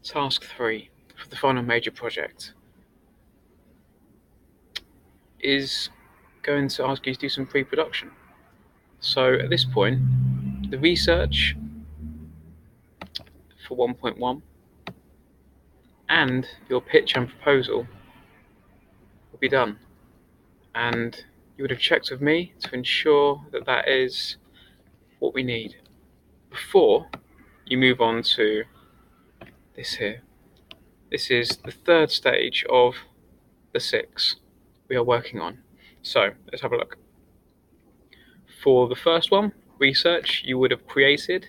Task 3 for the final major project is going to ask you to do some pre-production. So at this point, the research for 1.1 and your pitch and proposal will be done. And you would have checked with me to ensure that that is what we need before you move on to this here. This is the third stage of the 6 we are working on. So let's have a look. For the first one, research, you would have created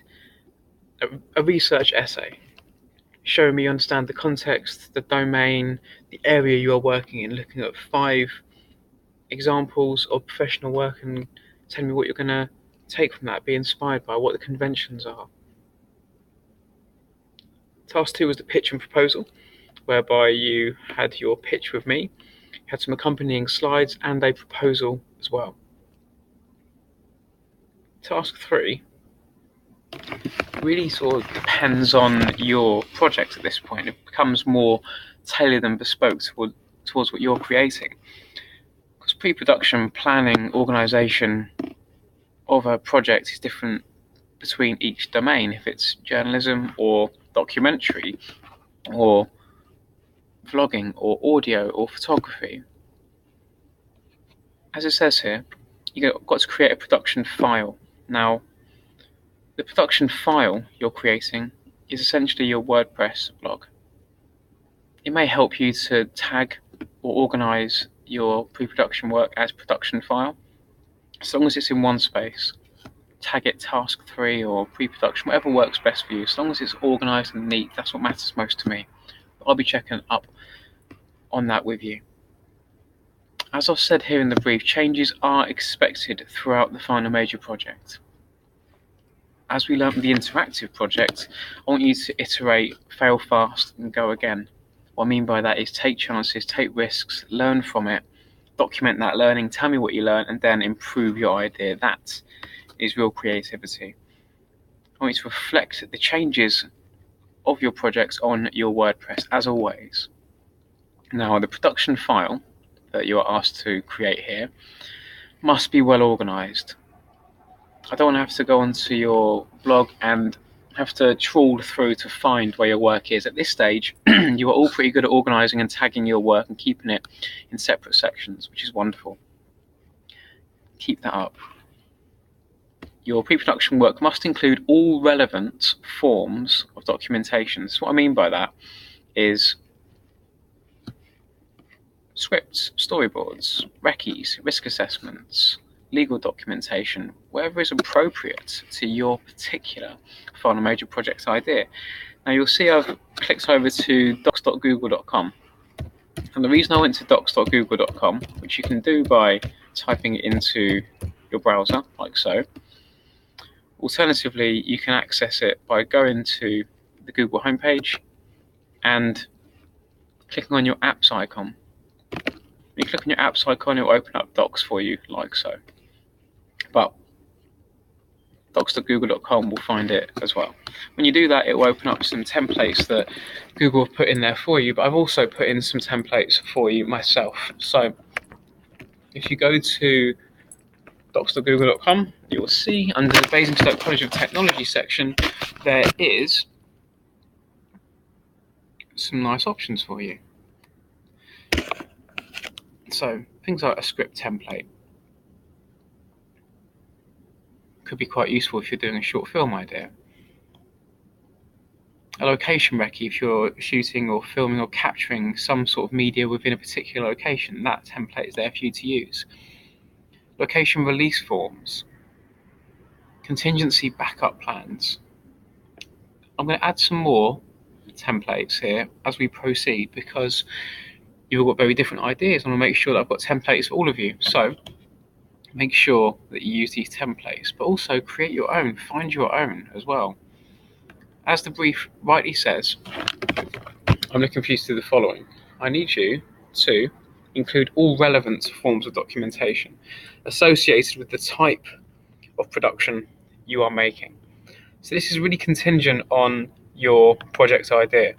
a research essay showing me you understand the context, the domain, the area you are working in, looking at 5 examples of professional work and telling me what you're going to take from that, be inspired by, what the conventions are. Task 2 was the pitch and proposal, whereby you had your pitch with me, you had some accompanying slides and a proposal as well. Task 3 really sort of depends on your project at this point. It becomes more tailored and bespoke towards what you're creating. Because pre-production, planning, organisation of a project is different between each domain. If it's journalism or documentary or vlogging or audio or photography. As it says here, you've got to create a production file. Now, the production file you're creating is essentially your WordPress blog. It may help you to tag or organize your pre-production work as production file. As long as it's in one space, tag it task 3 or pre-production, whatever works best for you. As long as it's organized and neat, that's what matters most to me. I'll be checking up on that with you. As I've said here in the brief, changes are expected throughout the final major project. As we learned with the interactive project, I want you to iterate, fail fast, and go again. What I mean by that is take chances, take risks, learn from it, document that learning, tell me what you learned, and then improve your idea. That is real creativity. I want you to reflect the changes of your projects on your WordPress, as always. Now, the production file that you are asked to create here must be well organized. I don't want to have to go onto your blog and have to trawl through to find where your work is. At this stage, you are all pretty good at organizing and tagging your work and keeping it in separate sections, which is wonderful. Keep that up. Your pre-production work must include all relevant forms of documentation. So what I mean by that is scripts, storyboards, recce's, risk assessments, legal documentation, wherever is appropriate to your particular final major project idea. Now you'll see I've clicked over to docs.google.com. And the reason I went to docs.google.com, which you can do by typing it into your browser, like so. Alternatively, you can access it by going to the Google homepage and clicking on your apps icon. When you click on your apps icon, it will open up Docs for you, like so. But docs.google.com will find it as well. When you do that, it will open up some templates that Google have put in there for you, but I've also put in some templates for you myself. So if you go to docs.google.com, you will see under the Basingstoke College of Technology section, there is some nice options for you. So things like a script template could be quite useful if you're doing a short film idea. A location recce if you're shooting or filming or capturing some sort of media within a particular location, that template is there for you to use. Location release forms, contingency backup plans. I'm going to add some more templates here as we proceed because you've got very different ideas. I want to make sure that I've got templates for all of you. So make sure that you use these templates, but also create your own, find your own as well. As the brief rightly says, I'm looking for you to do the following. I need you to include all relevant forms of documentation associated with the type of production you are making. So this is really contingent on your project idea.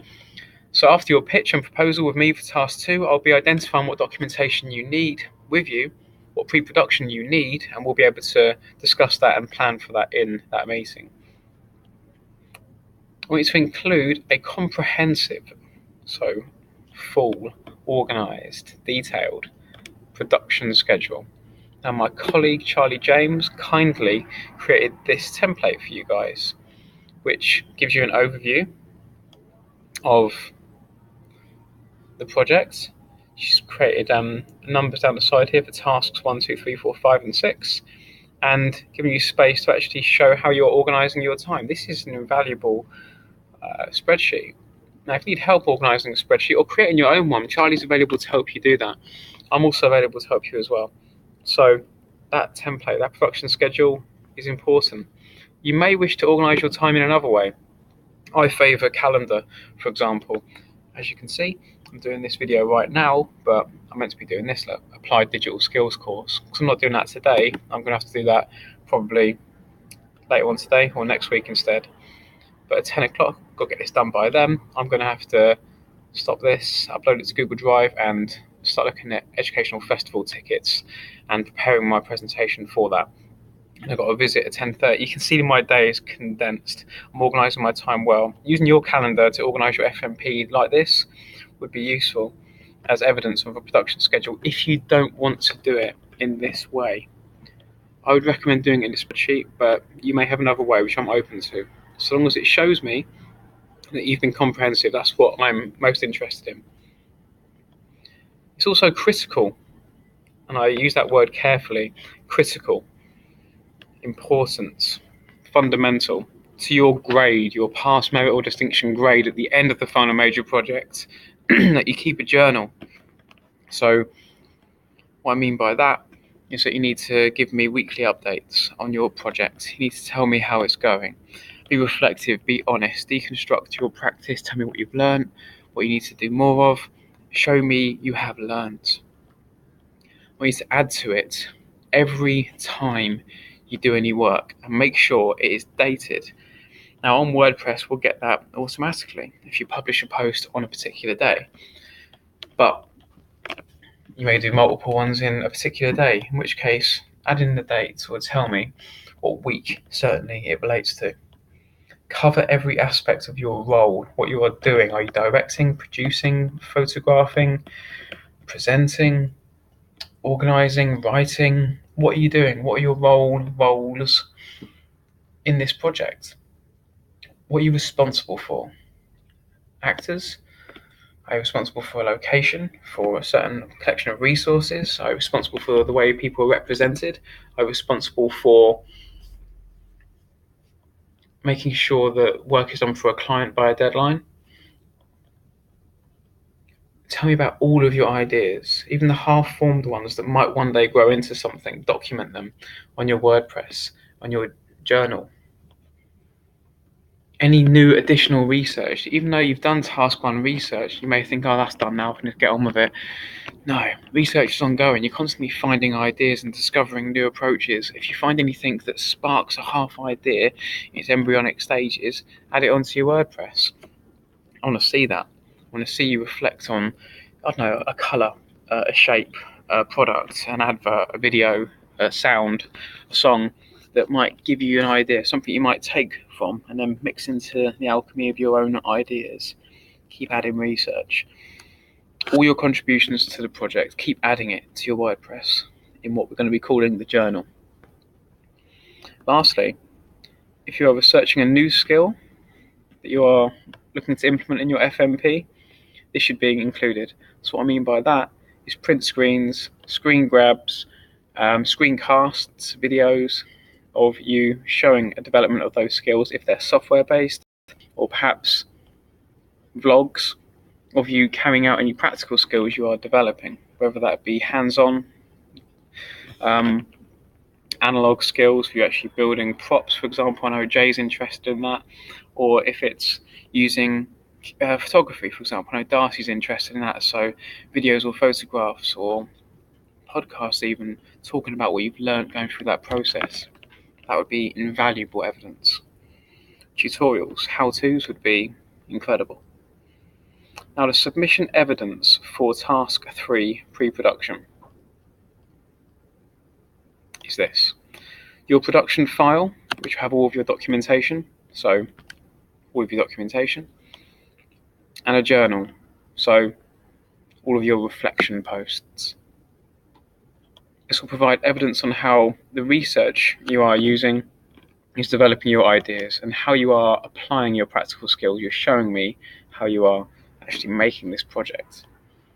So after your pitch and proposal with me for task 2, I'll be identifying what documentation you need with you, what pre-production you need, and we'll be able to discuss that and plan for that in that meeting. I want you to include a comprehensive, so full, organised, detailed production schedule. Now my colleague Charlie James kindly created this template for you guys, which gives you an overview of the project. She's created numbers down the side here for tasks 1, 2, 3, 4, 5, and 6, and giving you space to actually show how you're organising your time. This is an invaluable spreadsheet. Now, if you need help organising a spreadsheet or creating your own one, Charlie's available to help you do that. I'm also available to help you as well. So that template, that production schedule is important. You may wish to organise your time in another way. I favour calendar, for example. As you can see, I'm doing this video right now, but I'm meant to be doing this applied digital skills course. Because I'm not doing that today, I'm going to have to do that probably later on today or next week instead. But at 10 o'clock, I've got to get this done by then. I'm going to have to stop this, upload it to Google Drive, and start looking at educational festival tickets and preparing my presentation for that. And I've got a visit at 10:30. You can see my day is condensed. I'm organising my time well. Using your calendar to organise your FMP like this would be useful as evidence of a production schedule if you don't want to do it in this way. I would recommend doing it in a spreadsheet, but you may have another way which I'm open to. So long as it shows me that you've been comprehensive, that's what I'm most interested in. It's also critical, and I use that word carefully, critical, important, fundamental to your grade, your pass, merit or distinction grade at the end of the final major project, that you keep a journal. So what I mean by that is that you need to give me weekly updates on your project. You need to tell me how it's going. Be reflective, be honest, deconstruct your practice, tell me what you've learned, what you need to do more of, show me you have learned. I want you to add to it every time you do any work and make sure it is dated. Now on WordPress we'll get that automatically if you publish a post on a particular day, but you may do multiple ones in a particular day, in which case add in the date or tell me what week certainly it relates to. Cover every aspect of your role, what you are doing. Are you directing, producing, photographing, presenting, organising, writing? What are you doing? What are your roles in this project? What are you responsible for? Actors? Are you responsible for a location, for a certain collection of resources? Are you responsible for the way people are represented? Are you responsible for making sure that work is done for a client by a deadline? Tell me about all of your ideas, even the half-formed ones that might one day grow into something. Document them on your WordPress, on your journal. Any new additional research, even though you've done task 1 research, you may think, oh, that's done now, I can just get on with it. No, research is ongoing. You're constantly finding ideas and discovering new approaches. If you find anything that sparks a half idea in its embryonic stages, add it onto your WordPress. I want to see that. I want to see you reflect on, I don't know, a colour, a shape, a product, an advert, a video, a sound, a song that might give you an idea, something you might take from and then mix into the alchemy of your own ideas. Keep adding research. All your contributions to the project, keep adding it to your WordPress in what we're going to be calling the journal. Lastly, if you are researching a new skill that you are looking to implement in your FMP, this should be included. So what I mean by that is print screens, screen grabs, screencasts, videos of you showing a development of those skills if they're software based, or perhaps vlogs of you carrying out any practical skills you are developing, whether that be hands-on, analog skills, if you're actually building props, for example. I know Jay's interested in that, or if it's using photography, for example. I know Darcy's interested in that, so videos or photographs or podcasts even, talking about what you've learned going through that process. That would be invaluable evidence. tutorials, how-tos would be incredible. Now, the submission evidence for task 3 pre-production is this. Your production file, which will have all of your documentation, so all of your documentation, and a journal, so all of your reflection posts. This will provide evidence on how the research you are using is developing your ideas and how you are applying your practical skills. You're showing me how you are actually making this project.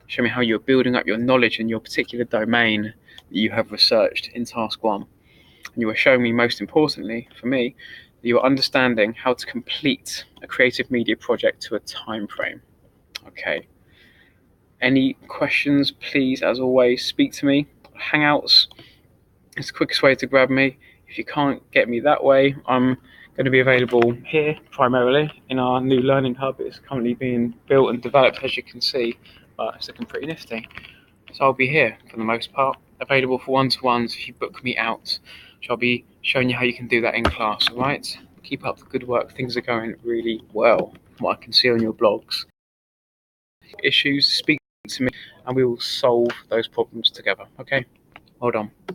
Show me how you're building up your knowledge in your particular domain that you have researched in task 1. And you are showing me, most importantly for me, that you are understanding how to complete a creative media project to a time frame. Okay. Any questions, please, as always, speak to me. Hangouts is the quickest way to grab me. If you can't get me that way, I'm going to be available here primarily in our new learning hub. It's currently being built and developed, as you can see, but it's looking pretty nifty. So I'll be here for the most part, available for one-to-ones if you book me out. So I'll be showing you how you can do that in class, alright? Keep up the good work, things are going really well, from what I can see on your blogs. Issues, speak to me, and we will solve those problems together, okay? Well done.